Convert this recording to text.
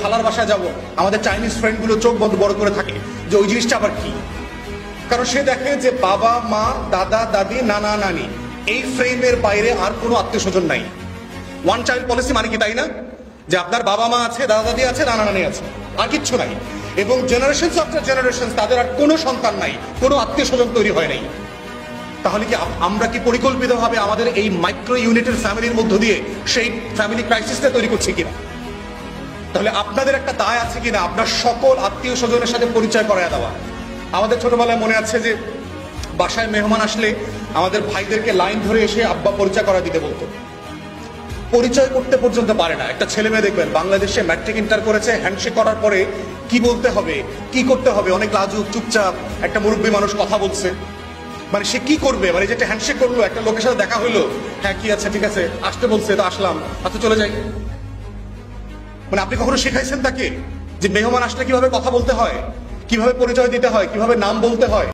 খালার বাসায় যাব, আমাদের চাইনিজ ফ্রেন্ড গুলো চোখ বন্ধ বড় করে থাকে যে ওই জিনিসটা আবার কি। কারণ সে দেখে যে বাবা মা দাদা দাদি নানা নানি এই ফ্রেমের বাইরে আর কোনো আত্মীয় স্বজন নাই। ওয়ান চাইল্ড পলিসি মানে কি তাই না, যে আপনার বাবা মা আছে, দাদা দাদি আছে, নানা নানি আছে, আর কিচ্ছু নাই। এবং জেনারেশন আফটার জেনারেশন তাদের আর কোনো সন্তান নাই, কোনো আত্মীয় স্বজন তৈরি হয় নাই। তাহলে কি আমরা কি পরিকল্পিতভাবে আমাদের এই মাইক্রো ইউনিটের ফ্যামিলির মধ্য দিয়ে সেই ফ্যামিলি ক্রাইসিসটা তৈরি করছি কিনা? তাহলে আপনাদের একটা দায় আছে কিনা আপনার সকল আত্মীয় স্বজনের সাথে পরিচয় করায় দেওয়া। আমাদের ছোটবেলায় মনে আছে যে বাসায় মেহমান আসলে আমাদের ভাইদেরকে লাইন ধরে এসে আব্বা পরিচয় করা দিতে বলতো। পরিচয় করতে পর্যন্ত পারে না। একটা ছেলে মেয়ে দেখবেন বাংলাদেশে ম্যাট্রিক ইন্টার করেছে, হ্যান্ডশেক করার পরে কি বলতে হবে কি করতে হবে অনেক লাজুক চুপচাপ। একটা মুরব্বী মানুষ কথা বলছে, মানে সে কি করবে, মানে যেটা হ্যান্ডশেক করলো, একটা লোকের সাথে দেখা হইলো, হ্যাঁ কি আছে ঠিক আছে আসতে বলছে তো আসলাম, আচ্ছা চলে যাই। মানে আপনি কখনো শেখাইছেন তাকে যে মেহমান আসলে কিভাবে কথা বলতে হয়, কিভাবে পরিচয় দিতে হয়, কিভাবে নাম বলতে হয়?